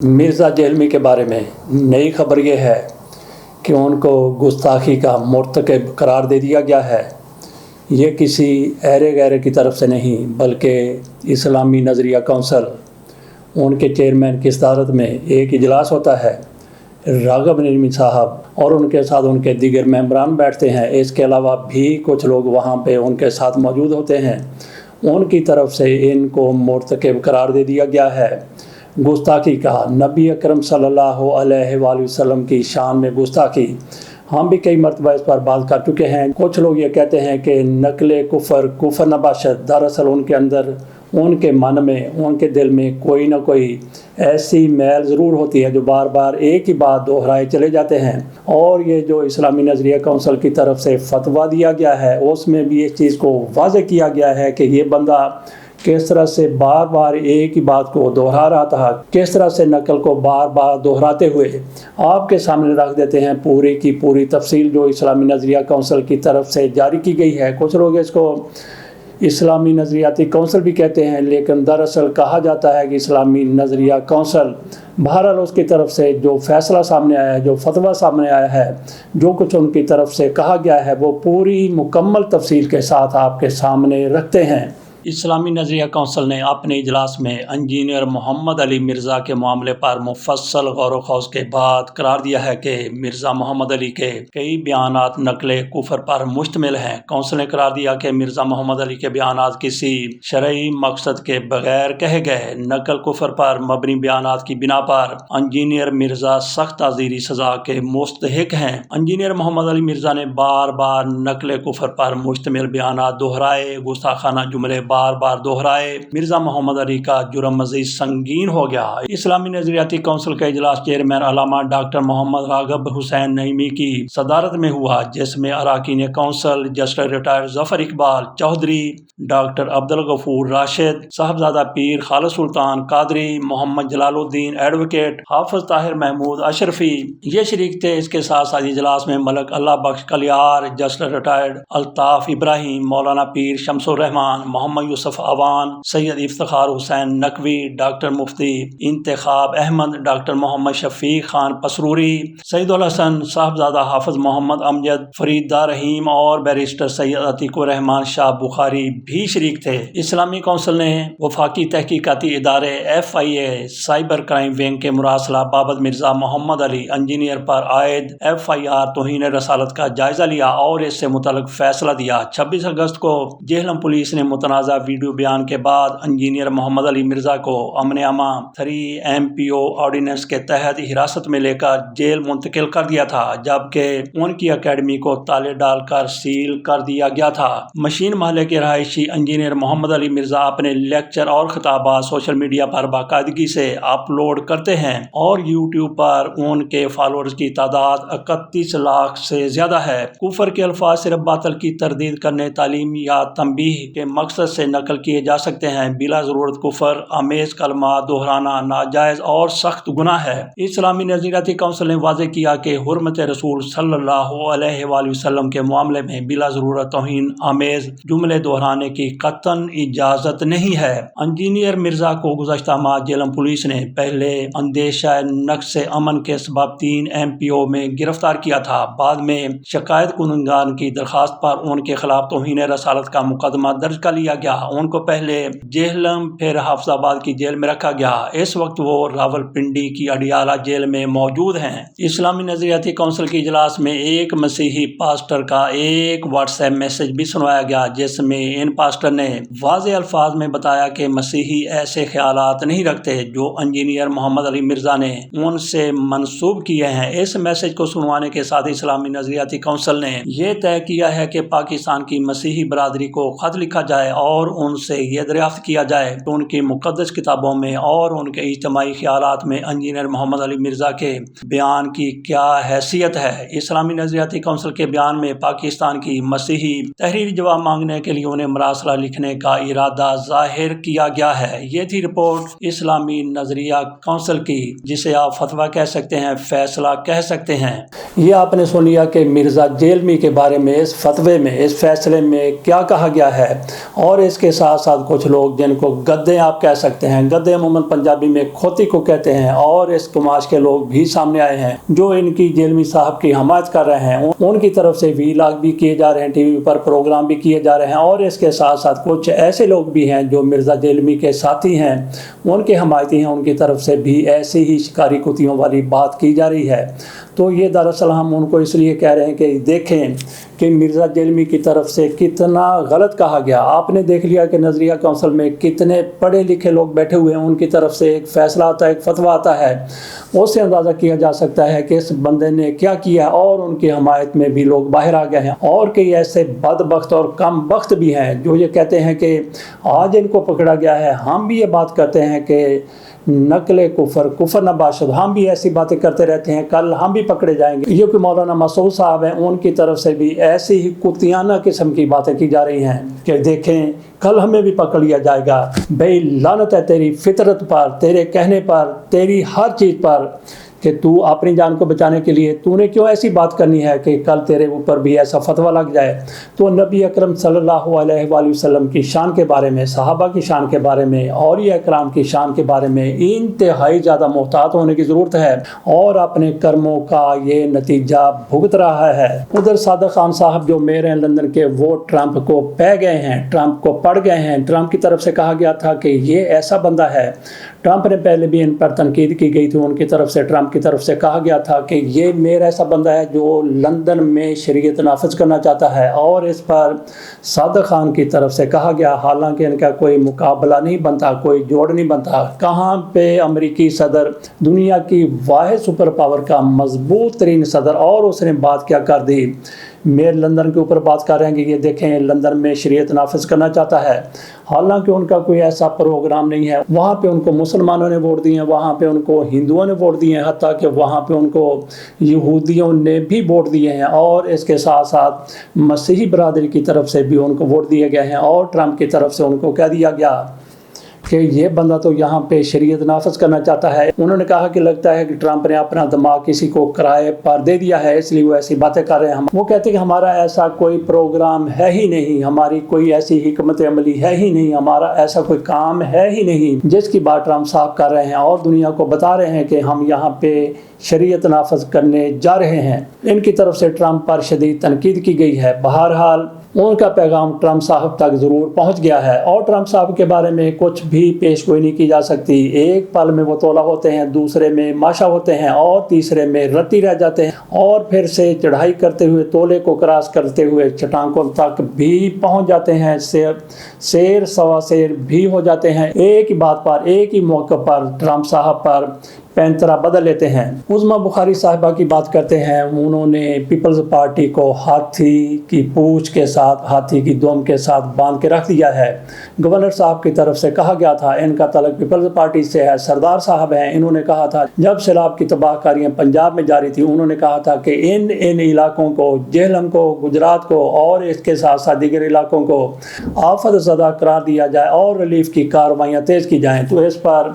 मिर्ज़ा जेलमी के बारे में नई खबर ये है कि उनको गुस्ताखी का मुर्तकब करार दे दिया गया है। ये किसी ऐरे गैरे की तरफ से नहीं बल्कि इस्लामी नज़रिया कौंसल उनके चेयरमैन की सदारत में एक इजलास होता है। राग़ब नदवी साहब और उनके साथ उनके दीगर मेंबरान बैठते हैं। इसके अलावा भी कुछ लोग वहाँ पे उनके साथ मौजूद होते हैं। उनकी तरफ से इनको मुर्तकब करार दे दिया गया है गुस्ताखी का। नबी अकरम सल्लल्लाहु अलैहि वसल्लम की शान में गुस्ताखी। हम भी कई मरतबा इस पर बात कर चुके हैं। कुछ लोग ये कहते हैं कि नकल कुफर नबाशत, दरअसल उनके अंदर, उनके मन में, उनके दिल में कोई ना कोई ऐसी मैल ज़रूर होती है जो बार बार एक ही बात दोहराए चले जाते हैं। और ये जो इस्लामी नज़रिया कौंसल की तरफ से फतवा दिया गया है उसमें भी इस चीज़ को वाज़ेह किया गया है कि ये बंदा किस तरह से बार बार एक ही बात को दोहरा रहा था, किस तरह से नकल को बार बार दोहराते हुए आपके सामने रख देते हैं पूरी की पूरी तफसील जो इस्लामी नज़रिया कौंसल की तरफ से जारी की गई है। कुछ लोग इसको इस्लामी नज़रियाती कौंसल भी कहते हैं, लेकिन दरअसल कहा जाता है कि इस्लामी नज़रिया कौंसल, बहरहाल उसकी तरफ से जो फ़ैसला सामने आया है, जो फतवा सामने आया है, जो कुछ उनकी तरफ से कहा गया है वो पूरी मुकम्मल तफसील के साथ आपके सामने रखते हैं। इस्लामी नज़रिया कौंसल ने अपने इजलास में इंजीनियर मोहम्मद अली मिर्ज़ा के मामले पर मुफस्सल गौर व खौज के बाद करार दिया है कि मिर्ज़ा मोहम्मद अली के कई बयानात नकल कुफर पर मुश्तमिल हैं। कौंसल ने करार दिया कि मिर्ज़ा मोहम्मद अली के बयानात किसी शरई मकसद के बगैर कहे गए नकल कुफर पर मबनी बयानात की बिना पर इंजीनियर मिर्ज़ा सख्त ताज़ीरी सज़ा के मुस्तहिक हैं। इंजीनियर मोहम्मद अली मिर्ज़ा ने बार बार नकल कुफर पर मुश्तमिल बयानात दोहराए, गुस्ताखाना जुमले बार बार दोहराए। मिर्ज़ा मोहम्मद अली का जुर्म मज़ीद संगीन हो गया। इस्लामी नज़रियाती कौंसिल का इजलास चेयरमैन अल्लामा डॉक्टर मोहम्मद राग़ब हुसैन नईमी की सदारत में हुआ, जिसमें अरकान council justice retired Zafar Iqbal Chaudhry, doctor Abdul Ghafoor Rashid, Sahibzada Pir Khalid Sultan Qadri, Mohammad Jalaluddin advocate, Hafiz Tahir Mahmood Ashrafi ये शरीक थे। इसके साथ साथ इजलास में Malik Allah Bakhsh Kalyar, justice retired Altaf Ibrahim, Maulana Pir Shamsur Rahman, Mohammad Yousuf Awan, Syed Iftikhar Hussain Naqvi, doctor Mufti Intikhab Ahmad, doctor Mohammad Shafiq Khan पसरूरी, Saeedul Hasan, साहबजादा हाफिज मोहम्मद अमजद, फरीदा रहीम और बैरिस्टर सैयद अतीकुर रहमान शाह बुखारी भी शरीक थे। इस्लामी कौंसिल ने वफाकी तहकीकाती इदारे FIA साइबर क्राइम विंग के मुरासला बाबत मिर्ज़ा मोहम्मद अली इंजीनियर पर आयद FIR तौहीन रसालत का जायजा लिया और इससे मुतल्लिक फैसला दिया। 26 अगस्त को जेहलम पुलिस ने मुतनाज़ा वीडियो बयान के बाद इंजीनियर मोहम्मद अली मिर्ज़ा को अमन अमा 3 MPO ऑर्डिनेंस के तहत हिरासत में लेकर जेल मुंतकिल कर दिया था, जबकि उनकी अकेडमी को ताले डालकर सील कर दिया गया था। मशीन महल के रहायशी इंजीनियर मोहम्मद अली मिर्ज़ा अपने लेक्चर और खिताबात सोशल मीडिया पर बाकायदगी से अपलोड करते हैं और यूट्यूब पर उनके फॉलोअर्स की तादाद 31 लाख से ज़्यादा है। कुफर के अल्फाज सिर्फ बातिल की तरदीद करने, तालीम या तंबीह के मकसद से नकल किए जा सकते हैं। बिला ज़रूरत कुफर आमेज कलमा दोहराना नाजायज़ और सख्त गुनाह है। इस्लामी नज़रियाती कौंसिल ने वाज़ेह किया कि हुर्मत रसूल सल्लल्लाहु अलैहि वसल्लम के मामले में बिला ज़रूरत तौहीन आमेज जुमले दोहराने की कतन इजाज़त नहीं है। इंजीनियर मिर्ज़ा को गुज़श्ता माह जेलम पुलिस ने पहले अंदेशा नक्श अमन के सबब 3 MPO में गिरफ्तार किया था। बाद में शिकायत कुनगान की दरख्वास्त पर उनके खिलाफ तौहीन रसालत का मुकदमा दर्ज कर लिया गया। उनको पहले जेहलम फिर हाफिजाबाद की जेल में रखा गया। इस वक्त वो रावलपिंडी की अडियाला जेल में मौजूद हैं। इस्लामी नज़रियाती कौंसिल के इजलास में एक मसीही पास्टर का एक व्हाट्सएप मैसेज भी सुनवाया गया, जिसमें इन पास्टर ने वाज़ेह अल्फाज में बताया कि मसीही ऐसे ख्यालात नहीं रखते जो इंजीनियर मोहम्मद अली मिर्ज़ा ने उनसे मंसूब किए हैं। इस मैसेज को सुनवाने के साथ इस्लामी नज़रियाती कौंसिल ने यह तय किया है कि पाकिस्तान की मसीही बरादरी को खत लिखा जाए और उनसे ये दरियाफ्त किया जाए कि उनकी मुक़द्दस किताबों में और उनके इज्तिमाई ख्यालात में इंजीनियर मोहम्मद अली मिर्ज़ा के बयान की क्या हैसियत है। इस्लामी नज़रियाती कौंसिल के बयान में पाकिस्तान की मसीही तहरीरी जवाब मांगने के लिए उन्हें मरासला लिखने का इरादा जाहिर किया गया है। ये थी रिपोर्ट इस्लामी नज़रिया कौंसिल की, जिसे आप फतवा कह सकते हैं, फैसला कह सकते हैं। ये आपने सुन लिया कि मिर्ज़ा जेलमी के बारे में इस फतवे में, इस फैसले में क्या कहा गया है और इसके साथ साथ कुछ लोग जिनको गद्दे आप कह सकते हैं, गद्दे अमूमन पंजाबी में खोती को कहते हैं, और इस कुमाश के लोग भी सामने आए हैं जो इनकी जेलमी साहब की हमायत कर रहे हैं। उनकी तरफ से वीलॉग भी किए जा रहे हैं, टीवी पर प्रोग्राम भी किए जा रहे हैं, और इसके साथ साथ कुछ ऐसे लोग भी हैं जो मिर्ज़ा जेलमी के साथी हैं, उनके हमायती हैं, उनकी तरफ से भी ऐसी ही शिकारी कुतियों वाली बात की जा रही है। तो ये दरअसल हम उनको इसलिए कह रहे हैं कि देखें कि मिर्ज़ा जेलमी की तरफ से कितना गलत कहा गया। आपने देख लिया कि नज़रिया काउंसिल में कितने पढ़े लिखे लोग बैठे हुए हैं, उनकी तरफ से एक फ़ैसला आता है, एक फतवा आता है, उससे अंदाज़ा किया जा सकता है कि इस बंदे ने क्या किया, और उनकी हमायत में भी लोग बाहर आ गए हैं। और कई ऐसे बदबख्त और कम बख्त भी हैं जो ये कहते हैं कि आज इनको पकड़ा गया है। हम भी ये बात करते हैं कि नकले कुफर कुफर न बाशद, हम भी ऐसी बातें करते रहते हैं, कल हम भी पकड़े जाएंगे। ये कोई मौलाना मसूद साहब हैं, उनकी तरफ से भी ऐसी ही कुतियाना किस्म की बातें की जा रही हैं कि देखें कल हमें भी पकड़ लिया जाएगा। भाई लानत है तेरी फितरत पर, तेरे कहने पर, तेरी हर चीज़ पर कि तू अपनी जान को बचाने के लिए तूने क्यों ऐसी बात करनी है कि कल तेरे ऊपर भी ऐसा फतवा लग जाए। तो नबी अकरम सल्लल्लाहु अलैहि वसल्लम की शान के बारे में, सहाबा की शान के बारे में, और ये अकराम की शान के बारे में इंतहाई ज़्यादा मोहतात होने की ज़रूरत है, और अपने कर्मों का ये नतीजा भुगत रहा है। उधर सादिक खान साहब जो मेयर हैं लंदन के, वो ट्रंप को पै गए हैं, ट्रंप को पड़ गए हैं। ट्रंप की तरफ से कहा गया था कि ये ऐसा बंदा है, ट्रंप ने पहले भी इन पर तनकीद की गई थी, उनकी तरफ से, ट्रंप की तरफ से कहा गया था कि ये मेयर ऐसा बंदा है जो लंदन में शरीयत नाफिज करना चाहता है, और इस पर सादिक खान की तरफ से कहा गया, हालांकि इनका कोई मुकाबला नहीं बनता, कोई जोड़ नहीं बनता। कहाँ पे अमेरिकी सदर, दुनिया की वाहिद सुपर पावर का मजबूत तरीन सदर, और उसने बात क्या कर दी, मेयर लंदन के ऊपर बात कर रहे हैं कि ये देखें लंदन में शरीयत नाफिज करना चाहता है, हालांकि उनका कोई ऐसा प्रोग्राम नहीं है। वहाँ पे उनको मुसलमानों ने वोट दिए हैं, वहाँ पे उनको हिंदुओं ने वोट दिए हैं, हत्ता कि वहाँ पे उनको यहूदियों ने भी वोट दिए हैं, और इसके साथ साथ मसीही बरादरी की तरफ से भी उनको वोट दिए गए हैं, और ट्रंप की तरफ से उनको कह दिया गया कि ये बंदा तो यहाँ पे शरीयत नाफिज करना चाहता है। उन्होंने कहा कि लगता है कि ट्रंप ने अपना दिमाग किसी को किराए पर दे दिया है, इसलिए वो ऐसी बातें कर रहे हैं। वो कहते हैं कि हमारा ऐसा कोई प्रोग्राम है ही नहीं, हमारी कोई ऐसी हिकमत अमली है ही नहीं, हमारा ऐसा कोई काम है ही नहीं जिसकी बात ट्रंप साहब कर रहे हैं, और दुनिया को बता रहे हैं कि हम यहाँ पे शरीयत नाफिज करने जा रहे हैं। इनकी तरफ से ट्रंप पर शदीद तनकीद की गई है। बहरहाल उनका पैगाम ट्रंप साहब तक ज़रूर पहुंच गया है, और ट्रंप साहब के बारे में कुछ भी पेश गोई नहीं की जा सकती। एक पल में वो तोला होते हैं, दूसरे में माशा होते हैं, और तीसरे में रत्ती रह जाते हैं, और फिर से चढ़ाई करते हुए, तोले को क्रॉस करते हुए चटाकों तक भी पहुंच जाते हैं, शेर सवा शेर भी हो जाते हैं। एक ही बात पर, एक ही मौके पर ट्रंप साहब पर पैंतरा बदल लेते हैं। उज़्मा बुखारी साहिबा की बात करते हैं, उन्होंने पीपल्स पार्टी को हाथी की पूंछ के साथ, हाथी की दुम के साथ बांध के रख दिया है। गवर्नर साहब की तरफ से कहा गया था इनका तलक पीपल्स पार्टी से है। सरदार साहब हैं, इन्होंने कहा था जब सैलाब की तबाहकारियाँ पंजाब में जारी थी, उन्होंने कहा था कि इन इलाकों को, जेहलम को, गुजरात को, और इसके साथ साथ दीगर इलाकों को आफत ज़दा करार दिया जाए और रिलीफ की कार्रवाइयाँ तेज़ की जाएँ। तो इस पर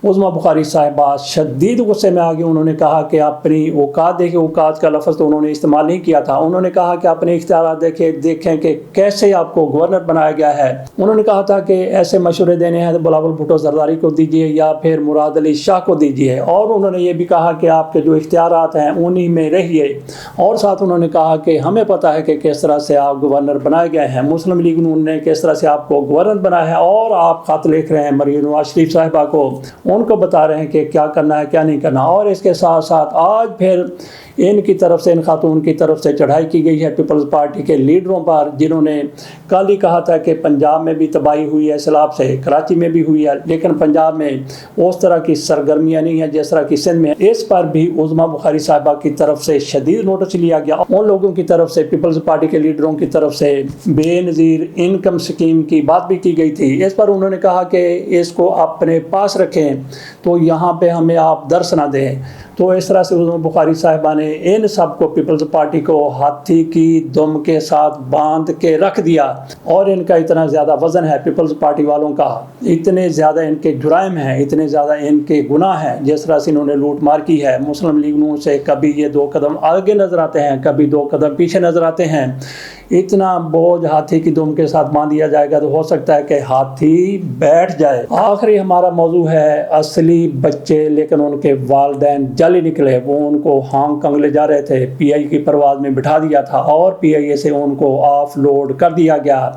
उज़्मा बुखारी साहिबा शदीद गुस्से में आ गई। उन्होंने कहा कि अपनी औकात देखें, औकात का लफ्ज़ तो उन्होंने इस्तेमाल नहीं किया था। उन्होंने कहा कि अपने इख्तियार देखें कि कैसे आपको गवर्नर बनाया गया है। उन्होंने कहा था कि ऐसे मशवरे देने हैं तो बिलावल भुट्टो जरदारी को दीजिए या फिर मुराद अली शाह को दीजिए, और उन्होंने ये भी कहा कि आपके जो इख्तियारात हैं उन्हीं में रहिए। और साथ उन्होंने कहा कि हमें पता है कि किस तरह से आप गवर्नर बनाए गए हैं, मुस्लिम लीग नून ने किस तरह से आपको गवर्नर बनाया है, और आप खत लिख रहे हैं मरियम नवाज शरीफ साहिबा को, उनको बता रहे हैं कि क्या करना है क्या नहीं करना। और इसके साथ साथ आज फिर इनकी तरफ से, इन खातून की तरफ से चढ़ाई की गई है पीपल्स पार्टी के लीडरों पर, जिन्होंने कल ही कहा था कि पंजाब में भी तबाही हुई है सैलाब से, कराची में भी हुई है, लेकिन पंजाब में उस तरह की सरगर्मियाँ नहीं है जिस तरह की सिंध में। इस पर भी उज़्मा बुखारी साहिबा की तरफ से शदीद नोटिस लिया गया। उन लोगों की तरफ से, पीपल्स पार्टी के लीडरों की तरफ से बेनज़ीर इनकम स्कीम की बात भी की गई थी। इस पर उन्होंने कहा कि इसको अपने पास रखें, تو یہاں پہ ہمیں آپ درس نہ دیں۔ تو اس طرح سے بخاری صاحبہ نے ان سب کو پیپلز پارٹی کو ہاتھی کی دم کے ساتھ باندھ کے رکھ دیا، اور ان کا اتنا زیادہ وزن ہے پیپلز پارٹی والوں کا، اتنے زیادہ ان کے جرائم ہیں، اتنے زیادہ ان کے گناہ ہیں، جس طرح سے انہوں نے لوٹ مار کی ہے۔ مسلم لیگ نون سے کبھی یہ 2 قدم آگے نظر آتے ہیں، کبھی 2 قدم پیچھے نظر آتے ہیں۔ اتنا بوجھ ہاتھی کی دم کے ساتھ باندھ دیا جائے گا تو ہو سکتا ہے کہ ہاتھی بیٹھ جائے۔ آخری ہمارا موضوع ہے اصلی بچے لیکن ان کے والدین جعلی نکلے۔ وہ ان کو ہانگ کانگ لے جا رہے تھے، پی آئی کی پرواز میں بٹھا دیا تھا اور پی آئی اے سے ان کو آف لوڈ کر دیا گیا۔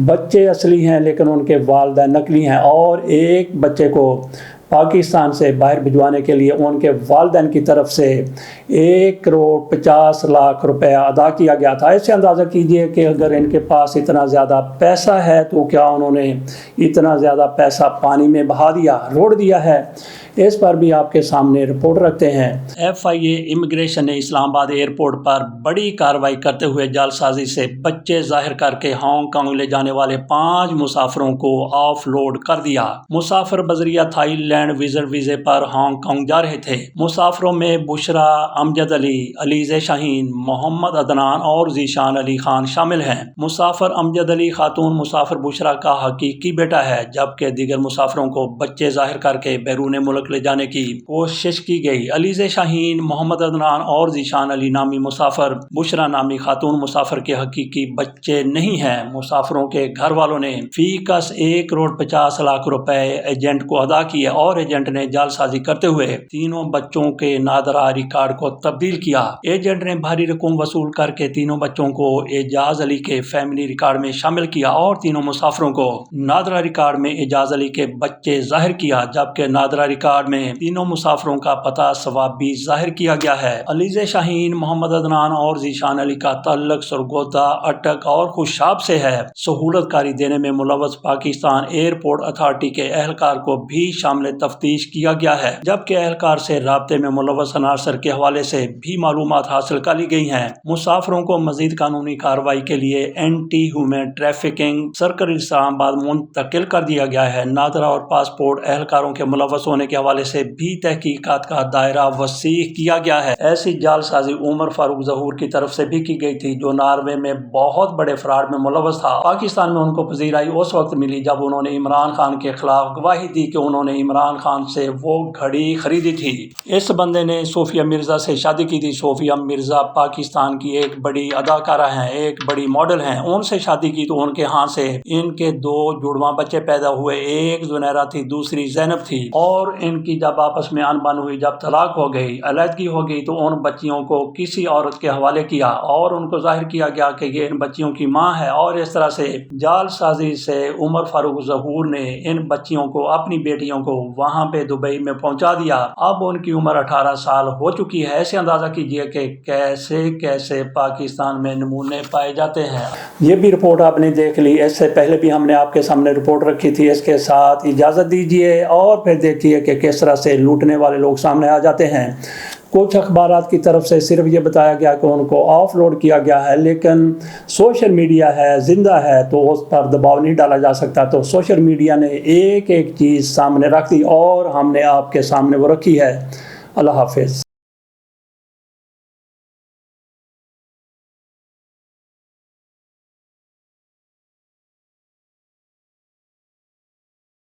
بچے اصلی ہیں لیکن ان کے والدین نقلی ہیں، اور ایک بچے کو پاکستان سے باہر بھجوانے کے لیے ان کے والدین کی طرف سے 1,50,00,000 روپیہ ادا کیا گیا تھا۔ اس سے اندازہ کیجئے کہ اگر ان کے پاس اتنا زیادہ پیسہ ہے تو کیا انہوں نے اتنا زیادہ پیسہ پانی میں بہا دیا، روڑ دیا ہے؟ اس پر بھی آپ کے سامنے رپورٹ رکھتے ہیں۔ ایف آئی اے امیگریشن نے اسلام آباد ایئرپورٹ پر بڑی کارروائی کرتے ہوئے جعل سازی سے بچے ظاہر کر کے ہانگ کانگ لے جانے والے 5 مسافروں کو آف لوڈ کر دیا۔ مسافر بذریعہ تھائی لینڈ ویزے پر ہانگ کانگ جا رہے تھے۔ مسافروں میں بشرا امجد علی، علیزہ شاہین، محمد عدنان اور ذیشان علی خان شامل ہیں۔ مسافر امجد علی خاتون مسافر بشرا کا حقیقی بیٹا ہے، جبکہ دیگر مسافروں کو بچے ظاہر کر کے بیرون ملک لے جانے کی کوشش کی گئی۔ علیزہ شاہین، محمد عدنان اور ذیشان علی نامی مسافر بشرا نامی خاتون مسافر کے حقیقی بچے نہیں ہیں۔ مسافروں کے گھر والوں نے فی کس 1,50,00,000 روپے ایجنٹ کو ادا کیے اور ایجنٹ نے جعل سازی کرتے ہوئے تینوں بچوں کے نادرا ریکارڈ کو تبدیل کیا۔ ایجنٹ نے بھاری رقم وصول کر کے تینوں بچوں کو اعجاز علی کے فیملی ریکارڈ میں شامل کیا اور تینوں مسافروں کو نادرا ریکارڈ میں اعجاز علی کے بچے ظاہر کیا، جبکہ نادرا ریکارڈ میں تینوں مسافروں کا پتہ صواب بھی ظاہر کیا گیا ہے۔ علیزہ شاہین، محمد عدنان اور ذیشان علی کا تعلق سرگودا، اٹک اور خوشاب سے ہے۔ سہولت کاری دینے میں ملوث پاکستان ایئرپورٹ اتھارٹی کے اہلکار کو بھی شامل تفتیش کیا گیا ہے، جبکہ اہلکار سے رابطے میں ملوث عناصر کے حوالے سے بھی معلومات حاصل کر لی گئی ہیں۔ مسافروں کو مزید قانونی کارروائی کے لیے اینٹی ہیومن ٹریفکنگ سرکل اسلام آباد منتقل کر دیا گیا ہے۔ نادرا اور پاسپورٹ اہلکاروں کے ملوث ہونے کے حوالے سے بھی تحقیقات کا دائرہ وسیع کیا گیا ہے۔ ایسی جعل سازی عمر فاروق ظہور کی طرف سے بھی کی گئی تھی، جو ناروے میں بہت بڑے فراڈ میں ملوث تھا۔ پاکستان میں ان کو پذیرائی اس وقت ملی جب انہوں نے عمران خان کے خلاف گواہی دی کہ انہوں نے عمران خان سے وہ گھڑی خریدی تھی۔ اس بندے نے صوفیہ مرزا سے شادی کی تھی۔ صوفیہ مرزا پاکستان کی ایک بڑی اداکارہ ہیں، ایک بڑی ماڈل ہیں۔ ان سے شادی کی تو ان کے ہاں سے ان کے 2 جڑواں بچے پیدا ہوئے، ایک زنیرہ تھی، دوسری زینب تھی، اور ان کی جب آپس میں انبن ہوئی، جب طلاق ہو گئی، علیحدگی ہو گئی، تو ان بچیوں کو کسی عورت کے حوالے کیا اور ان کو ظاہر کیا گیا کہ یہ ان بچیوں کی ماں ہے، اور اس طرح سے جعل سازی سے عمر فاروق ظہور نے ان بچیوں کو، اپنی بیٹیوں کو وہاں پہ دبئی میں پہنچا دیا۔ اب ان کی عمر 18 سال ہو چکی ہے۔ ایسے اندازہ کیجئے کہ کیسے کیسے پاکستان میں نمونے پائے جاتے ہیں۔ یہ بھی رپورٹ آپ نے دیکھ لی، اس سے پہلے بھی ہم نے آپ کے سامنے رپورٹ رکھی تھی۔ اس کے ساتھ اجازت دیجئے اور پھر دیکھیے کہ کس طرح سے لوٹنے والے لوگ سامنے آ جاتے ہیں۔ کچھ اخبارات کی طرف سے صرف یہ بتایا گیا کہ ان کو آف لوڈ کیا گیا ہے، لیکن سوشل میڈیا ہے، زندہ ہے، تو اس پر دباؤ نہیں ڈالا جا سکتا۔ تو سوشل میڈیا نے ایک ایک چیز سامنے رکھ دی اور ہم نے آپ کے سامنے وہ رکھی ہے۔ اللہ حافظ۔